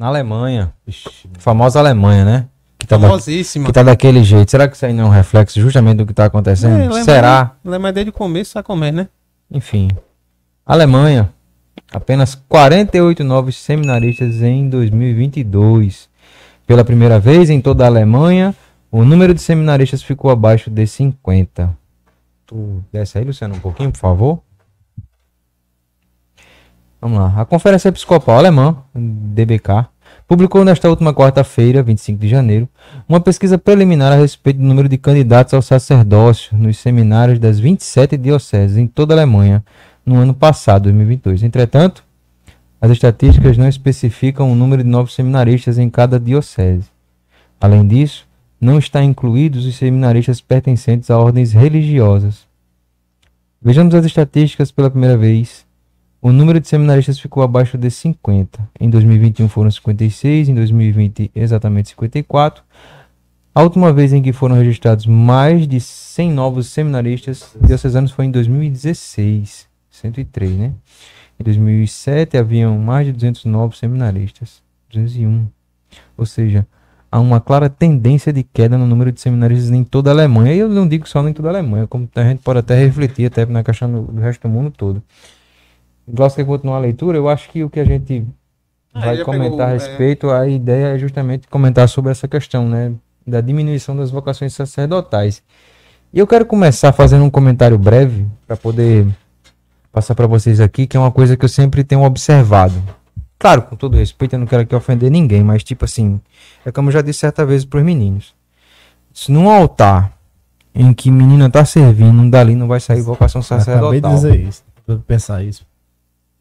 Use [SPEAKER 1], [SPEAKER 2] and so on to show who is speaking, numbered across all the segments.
[SPEAKER 1] Na Alemanha. Famosa Alemanha, né?
[SPEAKER 2] Famosíssima.
[SPEAKER 1] Que tá daquele jeito. Será que isso aí não é um reflexo justamente do que tá acontecendo? Será?
[SPEAKER 2] Alemanha desde o começo a comer, né?
[SPEAKER 1] Enfim. Alemanha. Apenas 48 novos seminaristas em 2022. Pela primeira vez em toda a Alemanha, o número de seminaristas ficou abaixo de 50. Tu desce aí, Luciano, um pouquinho, por favor. Vamos lá. A Conferência Episcopal Alemã, DBK, publicou nesta última quarta-feira, 25 de janeiro, uma pesquisa preliminar a respeito do número de candidatos ao sacerdócio nos seminários das 27 dioceses em toda a Alemanha no ano passado, 2022. Entretanto, as estatísticas não especificam o número de novos seminaristas em cada diocese. Além disso, não está incluídos os seminaristas pertencentes a ordens religiosas. Vejamos as estatísticas pela primeira vez. O número de seminaristas ficou abaixo de 50. Em 2021 foram 56, em 2020 exatamente 54. A última vez em que foram registrados mais de 100 novos seminaristas diocesanos foi em 2016, 103, né? Em 2007 haviam mais de 200 novos seminaristas, 201. Ou seja, há uma clara tendência de queda no número de seminaristas em toda a Alemanha. E eu não digo só em toda a Alemanha, como a gente pode até refletir até na questão do resto do mundo todo. Gosto de continuar a leitura. Eu acho que o que a gente vai comentar a respeito, a ideia é justamente comentar sobre essa questão, né, da diminuição das vocações sacerdotais. E eu quero começar fazendo um comentário breve para poder passar para vocês aqui, que é uma coisa que eu sempre tenho observado. Claro, com todo respeito, eu não quero aqui ofender ninguém, mas tipo assim, é como eu já disse certa vez para os meninos. Se num altar em que menina está servindo, dali não vai sair vocação sacerdotal.
[SPEAKER 3] Acabei de dizer isso, pra pensar isso.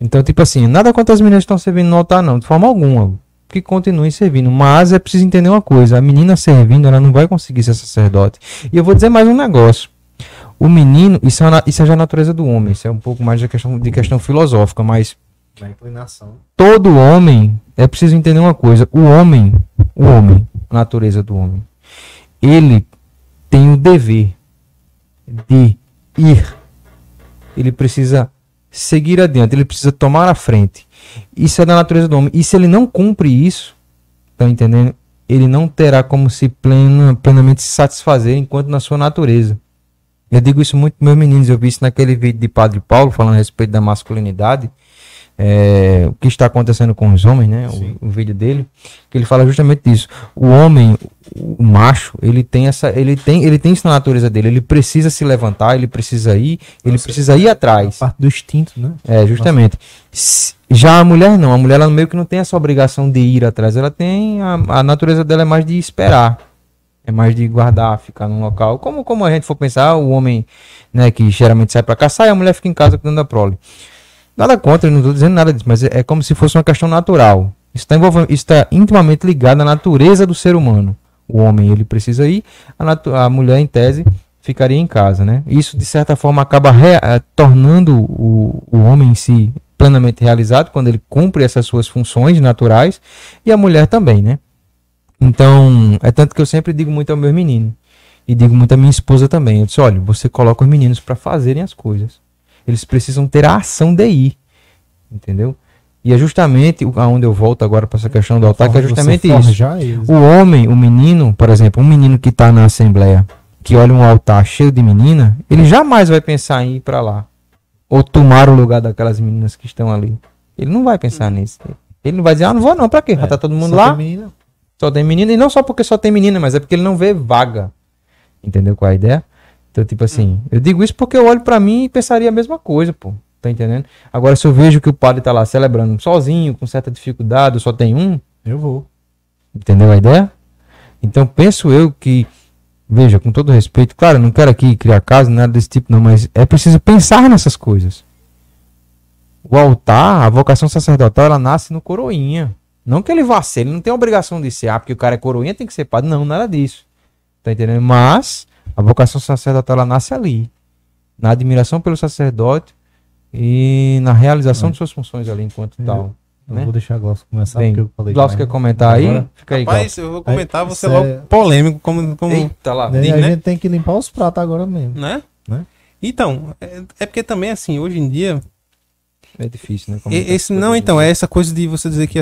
[SPEAKER 1] Então, tipo assim, nada contra as meninas que estão servindo no altar, não, de forma alguma. Que continuem servindo. Mas é preciso entender uma coisa: a menina servindo, ela não vai conseguir ser sacerdote. E eu vou dizer mais um negócio. O menino, isso é já a natureza do homem. Isso é um pouco mais de questão filosófica, mas
[SPEAKER 3] Na inclinação.
[SPEAKER 1] todo homem, é preciso entender uma coisa: o homem, a natureza do homem, ele tem o dever de ir. Ele precisa seguir adiante, ele precisa tomar a frente. Isso é da natureza do homem. E se ele não cumpre isso, tá entendendo? Ele não terá como se plenamente se satisfazer enquanto na sua natureza. Eu digo isso muito para meus meninos. Eu vi isso naquele vídeo de Padre Paulo falando a respeito da masculinidade. O que está acontecendo com os homens, né? O vídeo dele, que ele fala justamente disso. O homem, o macho, ele tem isso na natureza dele. Ele precisa se levantar, ele precisa ir atrás.
[SPEAKER 3] A parte do instinto, né?
[SPEAKER 1] Justamente. Já a mulher não. A mulher, ela meio que não tem essa obrigação de ir atrás. Ela tem a natureza dela é mais de esperar. É mais de guardar, ficar num local. Como a gente for pensar, o homem, né, que geralmente sai para caçar e a mulher fica em casa cuidando da prole. Nada contra, eu não estou dizendo nada disso, mas é como se fosse uma questão natural. Isso está intimamente ligado à natureza do ser humano. O homem, ele precisa ir, a mulher, em tese, ficaria em casa, né? Isso, de certa forma, acaba tornando o homem em si plenamente realizado, quando ele cumpre essas suas funções naturais, e a mulher também, né? Então, é tanto que eu sempre digo muito ao meu menino, e digo muito à minha esposa também. Eu disse, olha, você coloca os meninos para fazerem as coisas. Eles precisam ter a ação de ir, entendeu? E é justamente aonde eu volto agora para essa questão do altar, que é justamente isso. O homem, o menino, por exemplo, um menino que está na assembleia, que olha um altar cheio de menina, ele jamais vai pensar em ir para lá, ou tomar o lugar daquelas meninas que estão ali. Ele não vai pensar nisso. Ele não vai dizer, não vou não, para quê? Já tá todo mundo lá. Só tem menina, e não só porque só tem menina, mas é porque ele não vê vaga. Entendeu qual é a ideia? Então, tipo assim, eu digo isso porque eu olho pra mim e pensaria a mesma coisa, pô. Tá entendendo? Agora, se eu vejo que o padre tá lá celebrando sozinho, com certa dificuldade, só tem um,
[SPEAKER 3] eu vou.
[SPEAKER 1] Entendeu a ideia? Então, penso eu que, veja, com todo respeito, claro, eu não quero aqui criar caso, nada desse tipo não, mas é preciso pensar nessas coisas. O altar, a vocação sacerdotal, ela nasce no coroinha. Não que ele vá ser, ele não tem a obrigação de ser, porque o cara é coroinha, tem que ser padre. Não, nada disso. Tá entendendo? Mas a vocação sacerdotal, ela nasce ali, na admiração pelo sacerdote e na realização de suas funções ali enquanto tal.
[SPEAKER 3] Né? Vou deixar a Glaucio começar.
[SPEAKER 1] Bem,
[SPEAKER 3] porque eu falei
[SPEAKER 1] Glaucio quer comentar aí?
[SPEAKER 3] Agora,
[SPEAKER 1] fica aí,
[SPEAKER 2] rapaz,
[SPEAKER 1] Glaucio.
[SPEAKER 2] eu vou comentar, você é logo polêmico. Como
[SPEAKER 1] Eita lá.
[SPEAKER 3] Diz, a gente tem que limpar os pratos agora mesmo.
[SPEAKER 2] Né? Então, é porque também, assim, hoje em dia...
[SPEAKER 1] É difícil, né?
[SPEAKER 2] Não, então, é essa coisa de você dizer que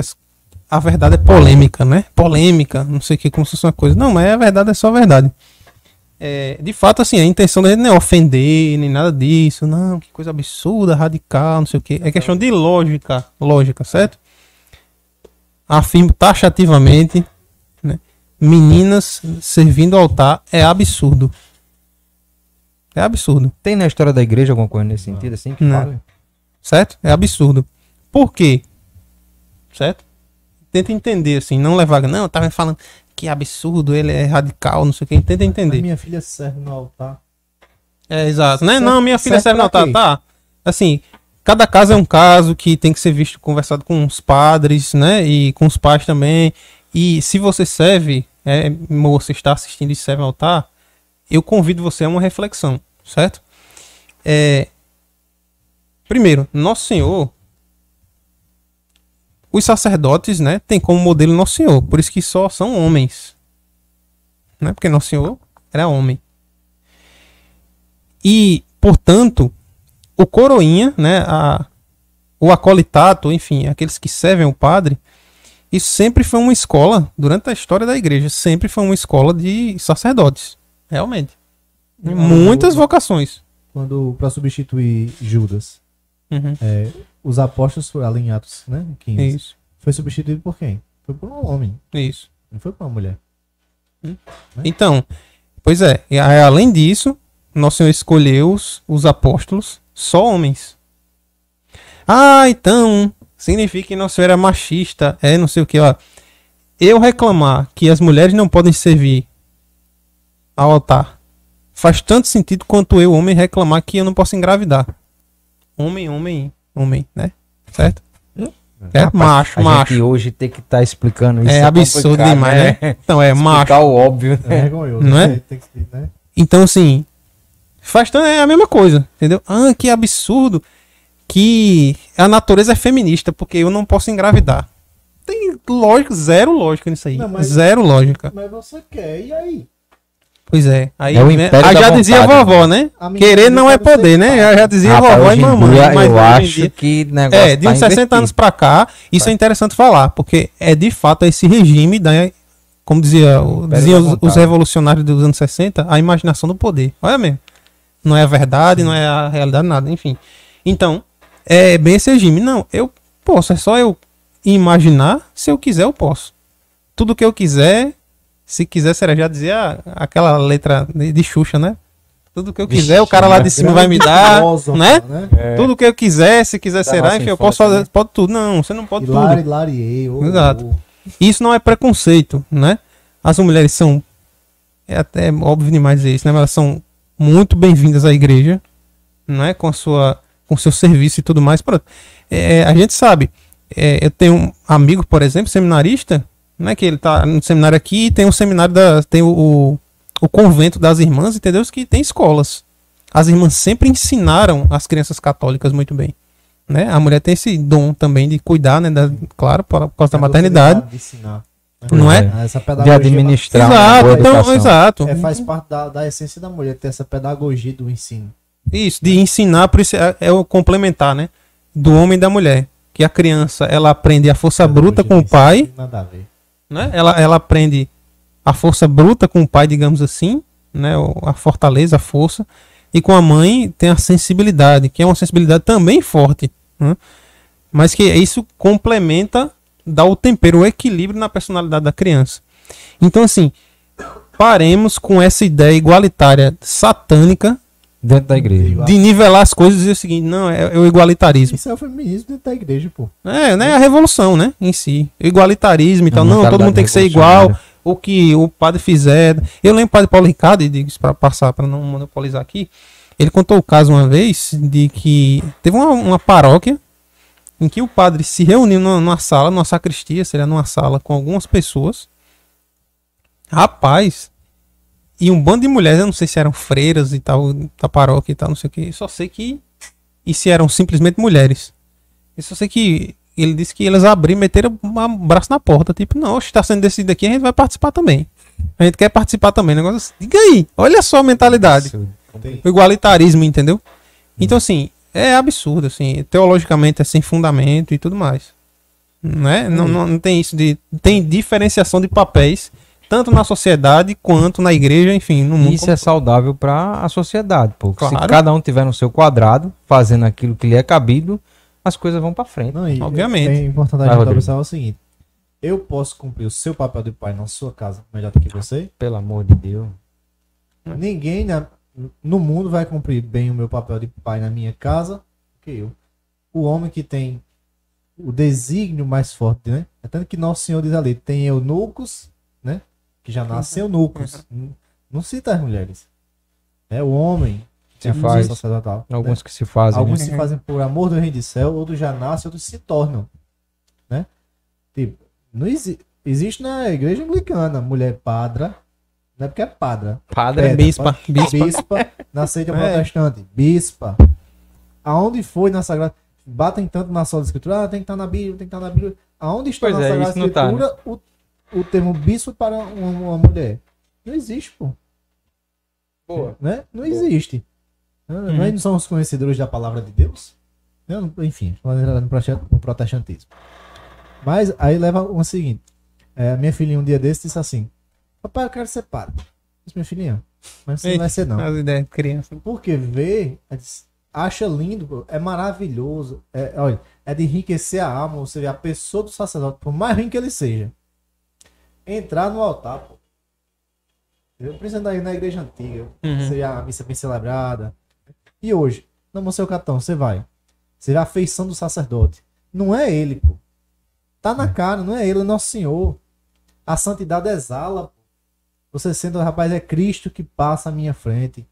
[SPEAKER 2] a verdade é polêmica, né? Polêmica, não sei o que, como se fosse uma coisa. Não, mas a verdade é só a verdade. De fato, assim, a intenção da gente não é ofender, nem nada disso. Não, que coisa absurda, radical, não sei o que. É questão de lógica, certo? Afirmo taxativamente, né? Meninas servindo ao altar é absurdo. É absurdo.
[SPEAKER 1] Tem na história da igreja alguma coisa nesse sentido, assim, que
[SPEAKER 2] Não.
[SPEAKER 1] fala?
[SPEAKER 2] Certo? É absurdo. Por quê? Certo? Tenta entender, assim, não levar. Não, eu tava falando que absurdo, ele é radical, não sei o que. Tenta entender.
[SPEAKER 3] Minha filha serve no altar.
[SPEAKER 2] Exato, né?
[SPEAKER 3] Serve-
[SPEAKER 2] Não, minha filha
[SPEAKER 3] serve
[SPEAKER 2] serve no
[SPEAKER 3] pra
[SPEAKER 2] altar,
[SPEAKER 3] quê?
[SPEAKER 2] tá? Assim, cada caso é um caso que tem que ser visto, conversado com os padres, né? E com os pais também. E se você serve, moça, está assistindo e serve no altar, eu convido você a uma reflexão, certo? Primeiro, Nosso Senhor, os sacerdotes, né, tem como modelo Nosso Senhor, por isso que só são homens, né? Porque Nosso Senhor era homem. E, portanto, o coroinha, né, o acolitato, enfim, aqueles que servem o padre, isso sempre foi uma escola, durante a história da igreja, sempre foi uma escola de sacerdotes, realmente. Muitas vocações.
[SPEAKER 3] Quando, para substituir Judas,
[SPEAKER 2] Uhum.
[SPEAKER 3] os apóstolos foram ali em Atos, né? 15.
[SPEAKER 2] Isso,
[SPEAKER 3] Foi substituído por quem? Foi por um homem,
[SPEAKER 2] isso.
[SPEAKER 3] não foi por uma mulher.
[SPEAKER 2] Então, pois é, e aí, além disso, Nosso Senhor escolheu os apóstolos só homens. Ah, então, significa que Nosso Senhor era machista, não sei o que, ó. Eu reclamar que as mulheres não podem servir ao altar faz tanto sentido quanto eu, homem, reclamar que eu não posso engravidar. Homem, né? Certo? Macho.
[SPEAKER 1] A gente hoje tem que estar explicando isso.
[SPEAKER 2] É absurdo
[SPEAKER 1] complicado,
[SPEAKER 2] demais, né? Então macho.
[SPEAKER 1] Explicar o óbvio,
[SPEAKER 3] É
[SPEAKER 1] né?
[SPEAKER 3] vergonhoso.
[SPEAKER 2] Não é?
[SPEAKER 3] Tem que, né?
[SPEAKER 2] Então, assim, é a mesma coisa, entendeu? Ah, que absurdo que a natureza é feminista, porque eu não posso engravidar. Tem lógica, zero lógica nisso aí.
[SPEAKER 3] Não, mas-
[SPEAKER 2] Zero lógica.
[SPEAKER 3] Mas você quer, e aí?
[SPEAKER 2] Pois é. Aí,
[SPEAKER 1] É o
[SPEAKER 2] né,
[SPEAKER 1] império
[SPEAKER 2] aí
[SPEAKER 1] da
[SPEAKER 2] já dizia a
[SPEAKER 1] vontade,
[SPEAKER 2] vovó, né?
[SPEAKER 3] A menina
[SPEAKER 2] Querer não é
[SPEAKER 3] quer ser
[SPEAKER 2] poder, né?
[SPEAKER 3] pai.
[SPEAKER 2] Já dizia
[SPEAKER 1] Rapaz,
[SPEAKER 2] vovó e
[SPEAKER 1] hoje em
[SPEAKER 2] mamãe.
[SPEAKER 1] dia,
[SPEAKER 2] mas
[SPEAKER 1] eu
[SPEAKER 2] hoje em
[SPEAKER 1] acho
[SPEAKER 2] dia-
[SPEAKER 1] que o negócio
[SPEAKER 2] de uns 60
[SPEAKER 1] invertido.
[SPEAKER 2] anos pra cá, isso é interessante falar, porque de fato esse regime, como diziam
[SPEAKER 1] da
[SPEAKER 2] os
[SPEAKER 1] vontade.
[SPEAKER 2] revolucionários dos anos 60, a imaginação do poder. Olha mesmo. Não é a verdade, não é a realidade, nada, enfim. Então, é bem esse regime. Não, eu posso, é só eu imaginar, se eu quiser eu posso. Tudo que eu quiser, se quiser será, já dizia aquela letra de Xuxa, né? Tudo que eu quiser,
[SPEAKER 1] Vixe,
[SPEAKER 2] o cara lá de cima vai me dar,
[SPEAKER 3] Filósofa,
[SPEAKER 2] né?
[SPEAKER 1] É.
[SPEAKER 2] Tudo que eu quiser, se quiser
[SPEAKER 1] Da
[SPEAKER 2] será,
[SPEAKER 1] nossa
[SPEAKER 2] enfim, eu
[SPEAKER 1] infância,
[SPEAKER 2] posso fazer,
[SPEAKER 1] né?
[SPEAKER 2] pode tudo. Não, você não pode tudo.
[SPEAKER 3] Hilari, lariei.
[SPEAKER 2] Exato. Isso não é preconceito, né? As mulheres são, é até óbvio demais dizer isso, né? Mas elas são muito bem-vindas à igreja, né? Com seu serviço e tudo mais. Pronto. A gente sabe, eu tenho um amigo, por exemplo, seminarista, né? Que ele tá no seminário aqui e tem um seminário, tem o convento das irmãs, entendeu? Que tem escolas. As irmãs sempre ensinaram as crianças católicas muito bem. Né? A mulher tem esse dom também de cuidar, né? Claro, por causa da maternidade.
[SPEAKER 3] De ensinar,
[SPEAKER 2] Não é?
[SPEAKER 3] Essa
[SPEAKER 1] De
[SPEAKER 3] pedagogia
[SPEAKER 1] administrar uma
[SPEAKER 2] Exato,
[SPEAKER 1] boa
[SPEAKER 2] então,
[SPEAKER 1] educação.
[SPEAKER 2] exato.
[SPEAKER 3] faz parte da essência da mulher, ter essa pedagogia do ensino.
[SPEAKER 2] Isso, de ensinar, por isso é o complementar, né? Do homem e da mulher. Que a criança, ela aprende a força bruta com o pai,
[SPEAKER 3] Nada a ver.
[SPEAKER 2] né? Ela aprende a força bruta com o pai, digamos assim, né? A fortaleza, a força. E com a mãe tem a sensibilidade, que é uma sensibilidade também forte, né? Mas que isso complementa, dá o tempero, o equilíbrio na personalidade da criança. Então, assim, paremos com essa ideia igualitária satânica
[SPEAKER 1] Dentro da igreja.
[SPEAKER 2] de nivelar as coisas e dizer o seguinte, não, é o igualitarismo.
[SPEAKER 3] Isso é o feminismo dentro da igreja, pô.
[SPEAKER 2] Né, a revolução, né, em si. O igualitarismo e tal. Não, todo
[SPEAKER 1] mentalidade
[SPEAKER 2] mundo tem que ser
[SPEAKER 1] revolucionária.
[SPEAKER 2] igual. O que o padre fizer. Eu lembro o padre Paulo Ricardo, e digo isso para passar, para não monopolizar aqui. Ele contou o caso uma vez de que teve uma paróquia em que o padre se reuniu numa sala, numa sacristia, seria numa sala com algumas pessoas. Rapaz, e um bando de mulheres, eu não sei se eram freiras e tal, da paróquia e tal, não sei o que. Só sei que. E se eram simplesmente mulheres. Eu só sei que ele disse que eles abriram, meteram o braço na porta. Tipo, não, está sendo decidido aqui, a gente vai participar também. A gente quer participar também. Negócio assim. Diga aí, olha só a mentalidade. O igualitarismo, entendeu? Então, assim, é absurdo, assim. Teologicamente é sem fundamento e tudo mais. né? Não tem isso de... Tem diferenciação de papéis, tanto na sociedade quanto na igreja, enfim, no mundo.
[SPEAKER 1] Isso é saudável para a sociedade, pô. Se
[SPEAKER 2] Claro.
[SPEAKER 1] cada um tiver no seu quadrado, fazendo aquilo que lhe é cabido, as coisas vão para frente.
[SPEAKER 3] Não, e
[SPEAKER 2] Obviamente.
[SPEAKER 3] É importante a
[SPEAKER 1] Vai,
[SPEAKER 3] gente
[SPEAKER 1] Rodrigo.
[SPEAKER 3] observar o seguinte. Eu posso cumprir o seu papel de pai na sua casa melhor do que você?
[SPEAKER 1] Pelo amor de Deus.
[SPEAKER 3] Ninguém no mundo vai cumprir bem o meu papel de pai na minha casa do que eu. O homem que tem o desígnio mais forte, né? É tanto que Nosso Senhor diz ali, tem eunucos, né? Que já nascem eunucos. Não cita as mulheres. É o homem que
[SPEAKER 1] Se
[SPEAKER 3] tem a
[SPEAKER 1] faz.
[SPEAKER 3] função sacerdotal, né?
[SPEAKER 1] Alguns que se fazem.
[SPEAKER 3] Alguns
[SPEAKER 1] né?
[SPEAKER 3] se fazem por amor do reino de céu, outros já nascem, outros se tornam, né? Tipo, não existe na igreja anglicana mulher padra, não é porque é padra.
[SPEAKER 1] Padre
[SPEAKER 3] É,
[SPEAKER 2] bispa.
[SPEAKER 3] Bispa na seita protestante, bispa. Aonde foi na Sagrada? Batem tanto na sola da Escritura, tem que estar na Bíblia, tem que estar na Bíblia. Aonde está
[SPEAKER 1] Pois
[SPEAKER 3] na
[SPEAKER 1] é,
[SPEAKER 3] Sagrada
[SPEAKER 1] isso não tá,
[SPEAKER 3] Escritura o termo bispo para uma mulher? Não existe, pô.
[SPEAKER 1] Boa.
[SPEAKER 3] Né? Não existe. Nós não somos conhecedores da palavra de Deus? Enfim, no protestantismo. Mas aí leva o seguinte. Minha filhinha um dia desse disse assim: papai, eu quero ser padre. Eu disse, minha filhinha, mas você não vai ser não.
[SPEAKER 2] As ideias de criança.
[SPEAKER 3] Porque vê, acha lindo, pô, é maravilhoso. Olha, é de enriquecer a alma, você vê a pessoa do sacerdote, por mais ruim que ele seja, entrar no altar, pô. Eu preciso ir na igreja antiga, seria a missa bem celebrada. E hoje, no Monsenhor Catão, você vai. Você vê a feição do sacerdote. Não é ele, pô. Tá na cara, não é ele, é Nosso Senhor. A santidade exala, pô. Você sendo, rapaz, é Cristo que passa à minha frente.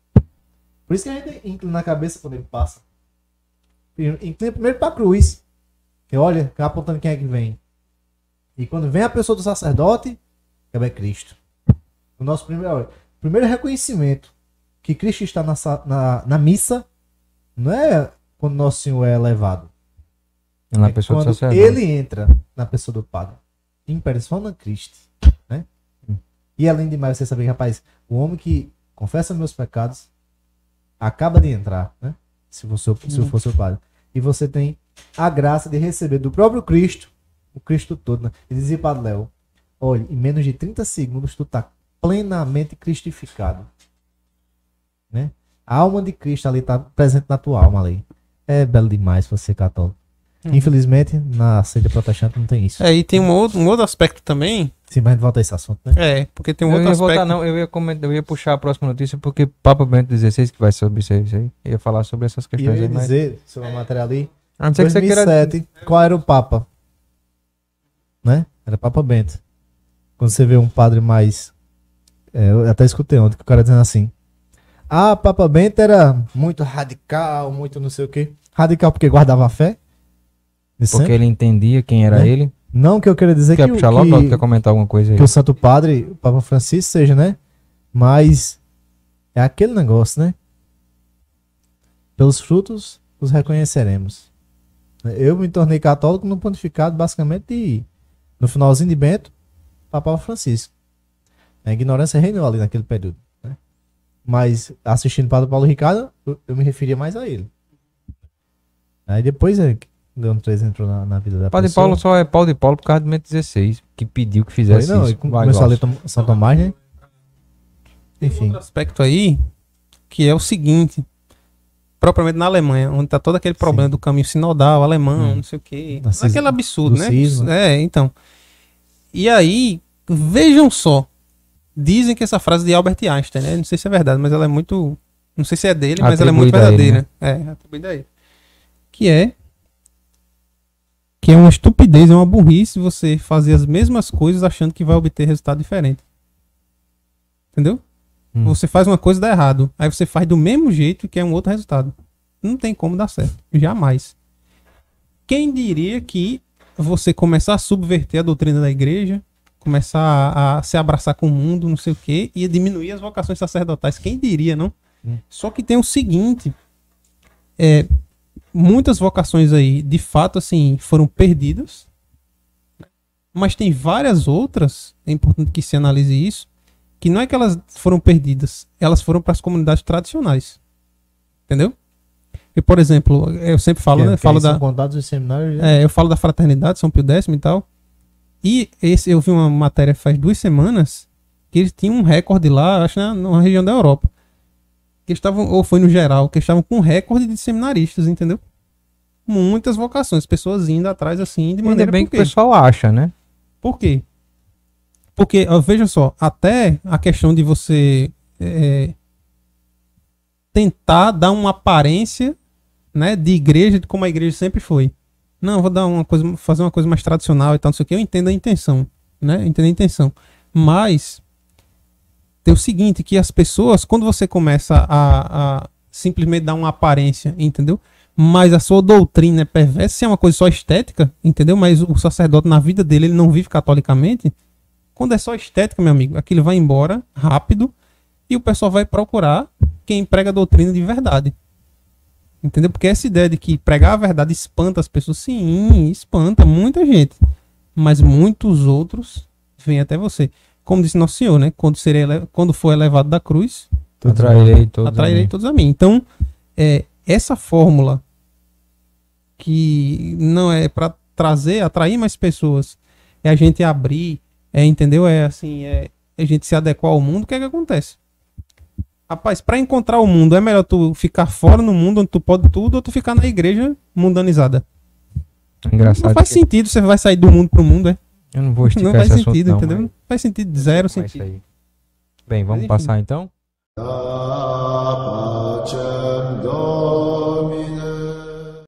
[SPEAKER 3] Por isso que a gente inclina a cabeça quando ele passa. Inclina primeiro para a cruz. E olha, apontando quem é que vem. E quando vem a pessoa do sacerdote, é Cristo. O nosso primeiro reconhecimento que Cristo está na missa não é quando Nosso Senhor é elevado.
[SPEAKER 1] É na pessoa do
[SPEAKER 3] Quando
[SPEAKER 1] sacerdote.
[SPEAKER 3] ele entra na pessoa do Padre. Em persona Christi. Né? E além de mais, você saber, rapaz, o homem que confessa meus pecados acaba de entrar, né? Se for seu padre. E você tem a graça de receber do próprio Cristo, o Cristo todo, né? E dizia Padre Léo, olha, em menos de 30 segundos tu tá plenamente cristificado, né? A alma de Cristo ali tá presente na tua alma ali. É belo demais você católico. Infelizmente, na seita protestante não tem isso.
[SPEAKER 2] E tem um outro aspecto também.
[SPEAKER 3] Sim, mas a gente volta a esse assunto, né?
[SPEAKER 2] Porque tem um
[SPEAKER 1] Eu
[SPEAKER 2] outro
[SPEAKER 1] ia
[SPEAKER 2] aspecto.
[SPEAKER 1] voltar, não, eu ia puxar a próxima notícia porque Papa Bento XVI, que vai sobre isso aí, ia falar sobre essas
[SPEAKER 3] E eu
[SPEAKER 1] questões
[SPEAKER 3] ia
[SPEAKER 1] aí, mas...
[SPEAKER 3] dizer sobre a matéria ali,
[SPEAKER 1] A não ser que você queira...
[SPEAKER 3] 2007, qual era o Papa? Né? Era Papa Bento. Quando você vê um padre mais... eu até escutei ontem que o cara dizendo assim, Papa Bento era muito radical, muito não sei o quê. Radical porque guardava a fé? De
[SPEAKER 1] Porque
[SPEAKER 3] sempre?
[SPEAKER 1] ele entendia quem era
[SPEAKER 3] Né?
[SPEAKER 1] ele.
[SPEAKER 3] Não que eu queira dizer
[SPEAKER 1] Quer puxar logo ou quer comentar alguma coisa aí?
[SPEAKER 3] que o Santo Padre, o Papa Francisco seja, né? Mas é aquele negócio, né? Pelos frutos os reconheceremos. Eu me tornei católico no pontificado basicamente no finalzinho de Bento, Papa Francisco. A ignorância reinou ali naquele período, né? Mas assistindo Padre Paulo Ricardo, eu me referia mais a ele. Aí depois Leão 3 entrou na vida da
[SPEAKER 1] Padre
[SPEAKER 3] pessoa.
[SPEAKER 1] Paulo só é Paulo de Paulo por causa do Bento XVI, que pediu que fizesse
[SPEAKER 3] Não,
[SPEAKER 1] isso.
[SPEAKER 3] e
[SPEAKER 1] Vai,
[SPEAKER 3] começou a ler
[SPEAKER 1] Glaucio.
[SPEAKER 3] São Tomás, né? Enfim.
[SPEAKER 2] Outro aspecto aí, que é o seguinte, propriamente na Alemanha, onde tá todo aquele problema do caminho sinodal, alemão, não sei o quê. Aquele absurdo,
[SPEAKER 3] do
[SPEAKER 2] né?
[SPEAKER 3] cisma.
[SPEAKER 2] Então. E aí, vejam só, dizem que essa frase de Albert Einstein, né? Não sei se é verdade, mas ela é muito... Não sei se é dele, mas ela é muito
[SPEAKER 1] Atribuída a ele,
[SPEAKER 2] verdadeira. Atribuída a ele. Que é uma estupidez, é uma burrice você fazer as mesmas coisas achando que vai obter resultado diferente. Entendeu? Você faz uma coisa e dá errado. Aí você faz do mesmo jeito que é um outro resultado. Não tem como dar certo. Jamais. Quem diria que você começar a subverter a doutrina da igreja, começar a se abraçar com o mundo, não sei o quê, e diminuir as vocações sacerdotais? Quem diria, não? Só que tem o seguinte... muitas vocações aí, de fato, assim, foram perdidas. Mas tem várias outras, é importante que se analise isso, que não é que elas foram perdidas, elas foram para as comunidades tradicionais. Entendeu? E, por exemplo, eu sempre falo, né? Falo da,
[SPEAKER 3] São contados os seminários. Né?
[SPEAKER 2] eu falo da fraternidade, São Pio X e tal. E eu vi uma matéria faz 2 semanas que eles tinham um recorde lá, acho que na região da Europa. Que estavam, ou foi no geral, que estavam com um recorde de seminaristas, entendeu? Muitas vocações, pessoas indo atrás assim de maneira.
[SPEAKER 1] Ainda bem que o pessoal acha, né?
[SPEAKER 2] Por quê? Porque, ó, veja só, até a questão de você tentar dar uma aparência, né, de igreja, de como a igreja sempre foi. Não, vou dar uma coisa, fazer uma coisa mais tradicional e tal, não sei o que. Eu entendo a intenção, né? Eu entendo a intenção. Mas tem o seguinte, que as pessoas, quando você começa a simplesmente dar uma aparência, entendeu? Mas a sua doutrina é perversa, se é uma coisa só estética, entendeu? Mas o sacerdote, na vida dele, ele não vive catolicamente. Quando é só estética, meu amigo, aquilo vai embora rápido e o pessoal vai procurar quem prega a doutrina de verdade. Entendeu? Porque essa ideia de que pregar a verdade espanta as pessoas, sim, espanta muita gente. Mas muitos outros vêm até você. Como disse Nosso Senhor, né? Quando for elevado da cruz, atrairei todos a mim. Então, essa fórmula que não é para atrair mais pessoas, é a gente abrir, entendeu? É a gente se adequar ao mundo. O que é que acontece? Rapaz, para encontrar o mundo, é melhor tu ficar fora no mundo onde tu pode tudo ou tu ficar na igreja mundanizada?
[SPEAKER 1] Engraçado.
[SPEAKER 2] Não faz sentido, você vai sair do mundo pro mundo, é?
[SPEAKER 1] Eu não vou esticar
[SPEAKER 2] Não faz
[SPEAKER 1] esse assunto,
[SPEAKER 2] sentido,
[SPEAKER 1] não,
[SPEAKER 2] entendeu?
[SPEAKER 1] mas-
[SPEAKER 2] Não faz sentido, zero
[SPEAKER 1] Como é isso
[SPEAKER 2] sentido.
[SPEAKER 1] aí? Bem, vamos
[SPEAKER 2] enfim.
[SPEAKER 1] passar então?
[SPEAKER 4] Pacem